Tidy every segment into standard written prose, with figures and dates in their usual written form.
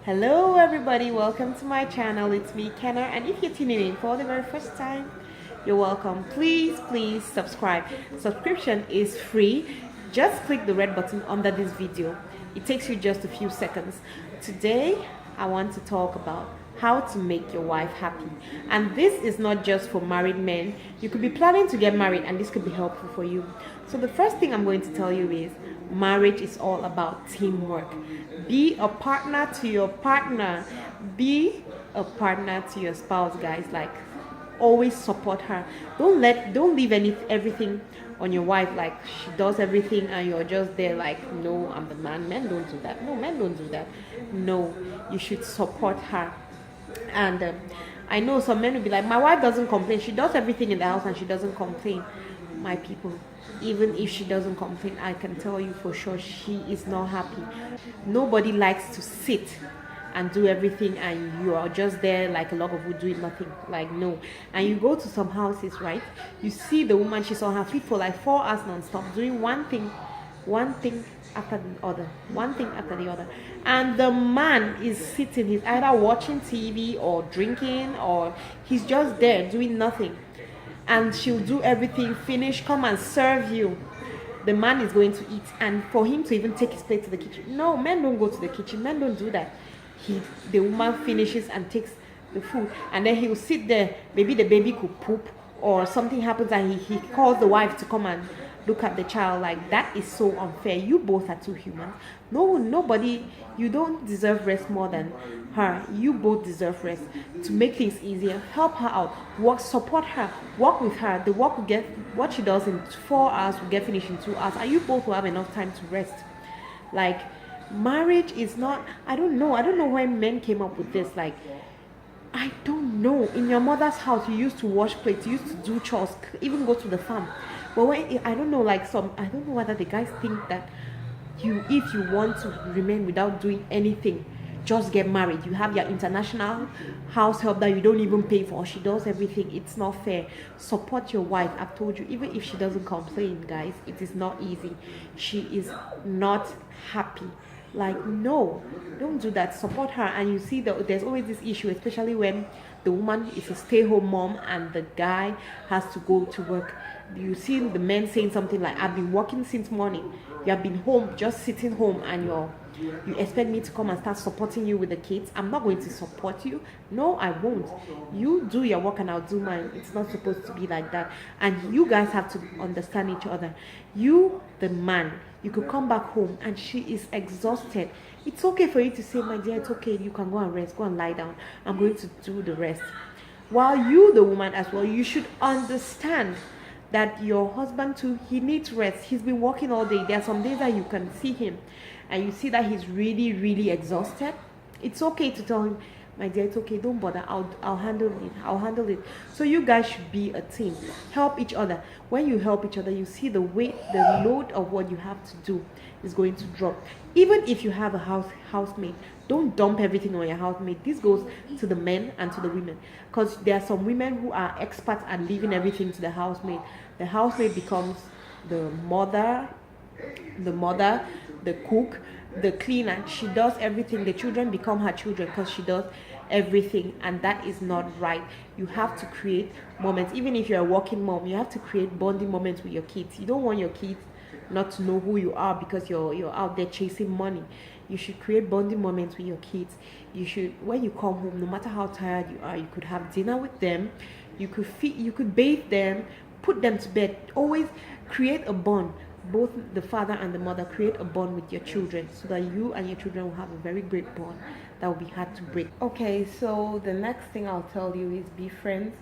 Hello everybody, welcome to my channel. It's me, Kenner, and if you're tuning in for the very first time, you're welcome. Please subscribe. Subscription is free. Just click the red button under this video. It takes you just a few seconds. Today I want to talk about how to make your wife happy, and this is not just for married men. You could be planning to get married and this could be helpful for you. So the first thing I'm going to tell you is marriage is all about teamwork. Be a partner to your partner. Be a partner to your spouse, guys. Like, always support her. Don't leave everything on your wife, like she does everything and you're just there like, no, I'm the man. Men don't do that. No, men don't do that. No, you should support her. And I know some men will be like, my wife doesn't complain, she does everything in the house and she doesn't complain. My people, even if she doesn't complain, I can tell you for sure she is not happy. Nobody likes to sit and do everything and you are just there like a log of wood doing nothing. Like, no. And you go to some houses, right, you see the woman, she's on her feet for like 4 hours non-stop doing one thing after the other, one thing after the other, and the man is sitting, he's either watching TV or drinking, or he's just there doing nothing. And she'll do everything, finish, come and serve you. The man is going to eat, and for him to even take his plate to the kitchen, no, men don't go to the kitchen, men don't do that. The woman finishes and takes the food, and then he'll sit there. Maybe the baby could poop or something happens and he calls the wife to come and look at the child. Like, that is so unfair. You both are two humans. Nobody, you don't deserve rest more than her. You both deserve rest. To make things easier, help her out, work, support her, work with her. The work will get, what she does in 4 hours will get finished in 2 hours, and you both will have enough time to rest. Like, marriage is not, I don't know when men came up with this. Like, I don't know. In your mother's house, you used to wash plates, you used to do chores, even go to the farm. But when, I don't know, like I don't know whether the guys think that if you want to remain without doing anything, just get married. You have your international house help that you don't even pay for. She does everything. It's not fair. Support your wife. I've told you, even if she doesn't complain, guys, it is not easy. She is not happy. Like, no, don't do that. Support her. And you see that there's always this issue, especially when the woman is a stay-home mom and the guy has to go to work. You see the men saying something like, I've been working since morning, you have been home, just sitting home, and you expect me to come and start supporting you with the kids. I'm not going to support you. No, I won't. You do your work and I'll do mine. It's not supposed to be like that. And you guys have to understand each other. You, the man, you could come back home and she is exhausted. It's okay for you to say, my dear, it's okay, you can go and rest, go and lie down, I'm going to do the rest. While you, the woman as well, you should understand that your husband too, he needs rest. He's been working all day. There are some days that you can see him and you see that he's really exhausted. It's okay to tell him, my dear, it's okay, don't bother, I'll handle it. So you guys should be a team. Help each other. When you help each other, you see the weight, the load of what you have to do is going to drop. Even if you have a housemate, don't dump everything on your housemate. This goes to the men and to the women, because there are some women who are experts at leaving everything to the housemaid. The housemaid becomes the mother, the cook, the cleaner. She does everything. The children become her children because she does everything, and that is not right. You have to create moments. Even if you're a working mom, you have to create bonding moments with your kids. You don't want your kids not to know who you are because you're out there chasing money. You should create bonding moments with your kids. You should, when you come home, no matter how tired you are, you could have dinner with them. You could bathe them, put them to bed. Always create a bond. Both the father and the mother, create a bond with your children so that you and your children will have a very great bond that will be hard to break. Okay, so the next thing I'll tell you is be friends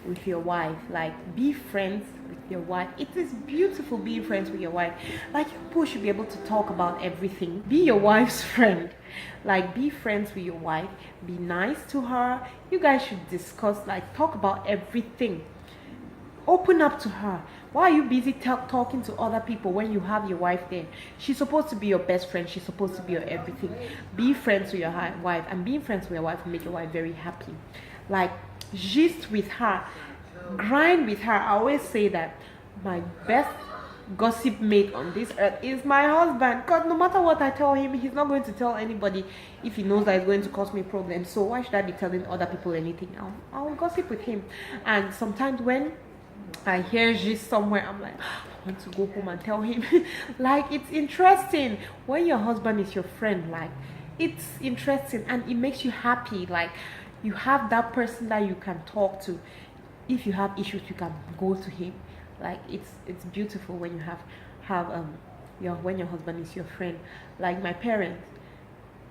with your wife. Like, be friends with your wife. It is beautiful being friends with your wife. Like, you both should be able to talk about everything. Be your wife's friend. Like, be friends with your wife. Be nice to her. You guys should discuss, like, talk about everything. Open up to her. Why are you busy talking to other people when you have your wife there? She's supposed to be your best friend. She's supposed to be your everything. Be friends with your wife, and being friends with your wife will make your wife very happy. Like, gist with her, grind with her. I always say that my best gossip mate on this earth is my husband. God, no matter what I tell him, he's not going to tell anybody if he knows that it's going to cause me problems. So why should I be telling other people anything? I'll gossip with him. And sometimes when I hear gist somewhere, I'm like, I want to go home and tell him. Like, it's interesting when your husband is your friend. Like, it's interesting and it makes you happy. Like, you have that person that you can talk to. If you have issues, you can go to him. Like, it's beautiful when you have when your husband is your friend. Like my parents,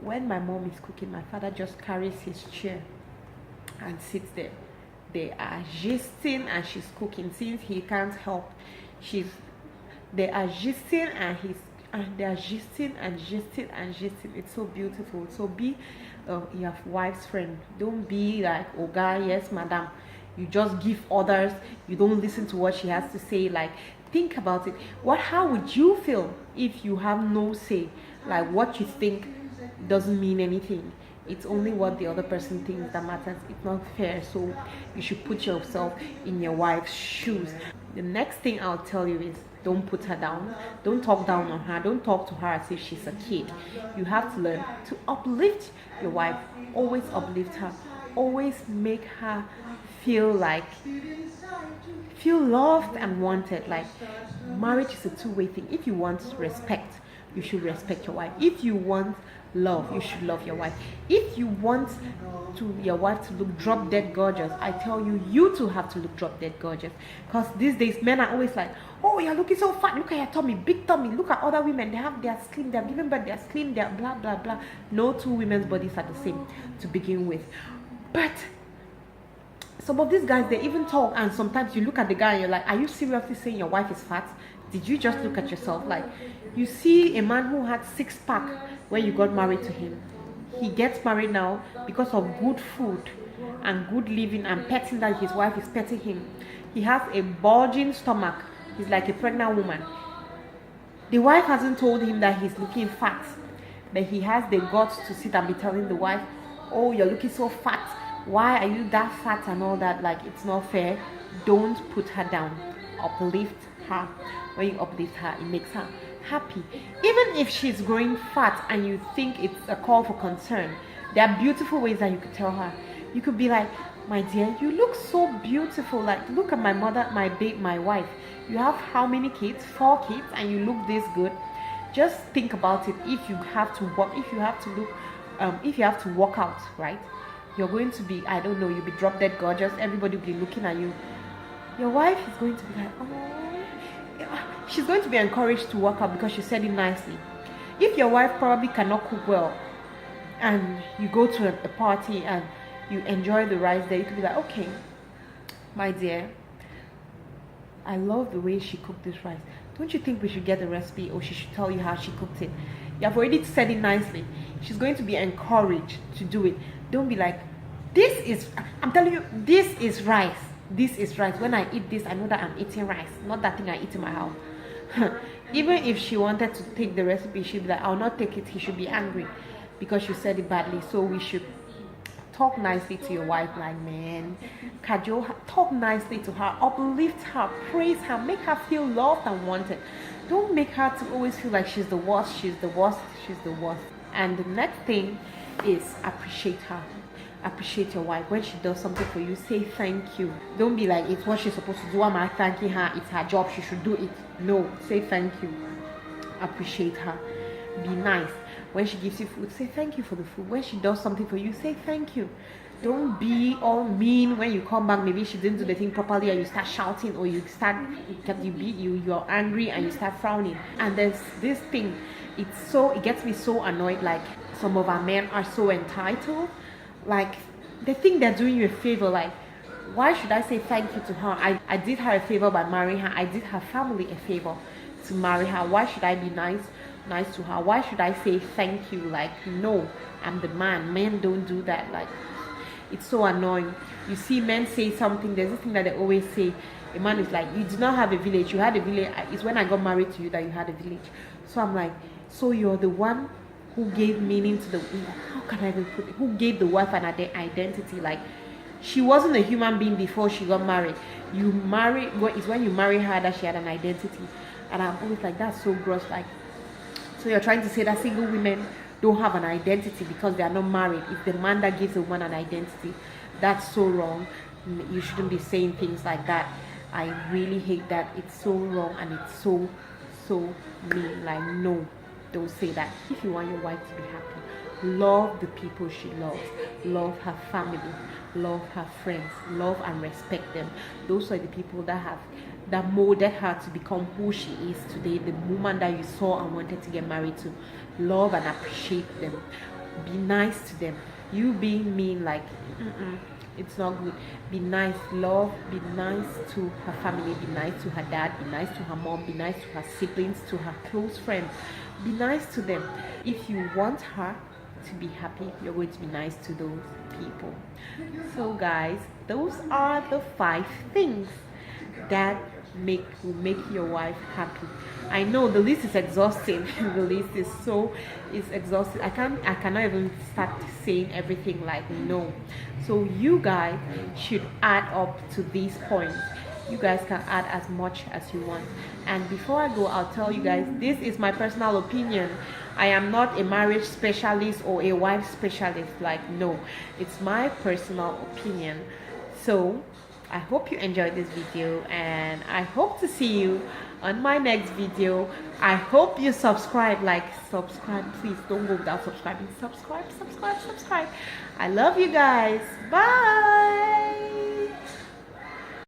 when my mom is cooking, my father just carries his chair and sits there. They are gisting and she's cooking. Since he can't help, they are gisting and they are gisting and gisting and gisting. It's so beautiful. So be your wife's friend. Don't be like, oh God, yes madam. You just give orders. You don't listen to what she has to say. Like, think about it. How would you feel if you have no say? Like, what you think doesn't mean anything. It's only what the other person thinks that matters. It's not fair. So you should put yourself in your wife's shoes. The next thing I'll tell you is, don't put her down. Don't talk down on her. Don't talk to her as if she's a kid. You have to learn to uplift your wife. Always uplift her. Always make her feel loved and wanted. Like, marriage is a two-way thing. If you want respect, you should respect your wife. If you want love, you should love your wife. If you want your wife to look drop dead gorgeous, I tell you, you too have to look drop dead gorgeous. Because these days men are always like, oh, you're looking so fat, look at your tummy, big tummy. Look at other women, they're slim, they're giving birth, they're slim, they're blah blah blah. No two women's bodies are the same to begin with. But some of these guys, they even talk, and sometimes you look at the guy and you're like, are you seriously saying your wife is fat? Did you just look at yourself? Like, you see a man who had six-pack when you got married to him. He gets married now because of good food and good living and petting that his wife is petting him. He has a bulging stomach. He's like a pregnant woman. The wife hasn't told him that he's looking fat, but he has the guts to sit and be telling the wife, oh, you're looking so fat. Why are you that fat and all that? Like, it's not fair. Don't put her down. Uplift her. When you uplift her, it makes her happy. Even if she's growing fat and you think it's a call for concern, there are beautiful ways that you could tell her. You could be like, my dear, you look so beautiful. Like, look at my mother, my wife. You have how many kids? 4 kids, and you look this good. Just think about it. If you have to work, if you have to work out, right? You're going to be, I don't know, you'll be drop dead gorgeous. Everybody will be looking at you. Your wife is going to be like, oh, she's going to be encouraged to work out because she said it nicely. If your wife probably cannot cook well, and you go to a party and you enjoy the rice there, you could be like, okay, my dear, I love the way she cooked this rice. Don't you think we should get the recipe, or she should tell you how she cooked it? You have already said it nicely. She's going to be encouraged to do it. Don't be like, I'm telling you, this is rice. This is rice. When I eat this, I know that I'm eating rice, not that thing I eat in my house. Even if she wanted to take the recipe, she'd be like, I'll not take it. He should be angry because you said it badly. So we should talk nicely to your wife, like, man, cajole her, talk nicely to her, uplift her, praise her, make her feel loved and wanted. Don't make her to always feel like she's the worst, she's the worst, she's the worst. And the next thing is appreciate her. Appreciate your wife. When she does something for you, say thank you. Don't be like, it's what she's supposed to do, why am I thanking her? It's her job, she should do it. No, say thank you. Appreciate her. Be nice. When she gives you food, say thank you for the food. When she does something for you, say thank you. Don't be all mean when you come back. Maybe she didn't do the thing properly and you start shouting, or you're angry and you start frowning. And there's this thing, it gets me so annoyed. Like, some of our men are so entitled. Like, they think they're doing you a favor. Like, why should I say thank you to her? I did her a favor by marrying her. I did her family a favor to marry her. Why should I be nice to her? Why should I say thank you? Like, no, I'm the man. Men don't do that. Like, it's so annoying. You see men say something, there's this thing that they always say. A man is like, you do not have a village. You had a village. It's when I got married to you that you had a village. So I'm like, so you're the one who gave meaning to the, how can I even put it? Who gave the wife an identity? Like, she wasn't a human being before she got married. It's when you marry her that she had an identity. And I'm always like, that's so gross. Like, so you're trying to say that single women don't have an identity because they are not married? It's the man that gives a woman an identity. That's so wrong. You shouldn't be saying things like that. I really hate that. It's so wrong and it's so mean. Like, no, don't say that. If you want your wife to be happy, love the people she loves, love her family, love her friends, love and respect them. Those are the people that molded her to become who she is today, the woman that you saw and wanted to get married to. Love and appreciate them. Be nice to them. You being mean, like, it's not good. Be nice. Love. Be nice to her family. Be nice to her dad. Be nice to her mom. Be nice to her siblings, to her close friends. Be nice to them. If you want her to be happy, you're going to be nice to those people. So guys, those are the 5 things that will make your wife happy. I know the list is exhausting. The list is exhausting. I cannot even start saying everything, like, no. So you guys should add up to these points. You guys can add as much as you want. And before I go, I'll tell you guys, this is my personal opinion. I am not a marriage specialist or a wife specialist. Like, no, it's my personal opinion. So I hope you enjoyed this video, and I hope to see you on my next video. I hope you subscribe. Like, subscribe, please don't go without subscribing. Subscribe. I love you guys. Bye.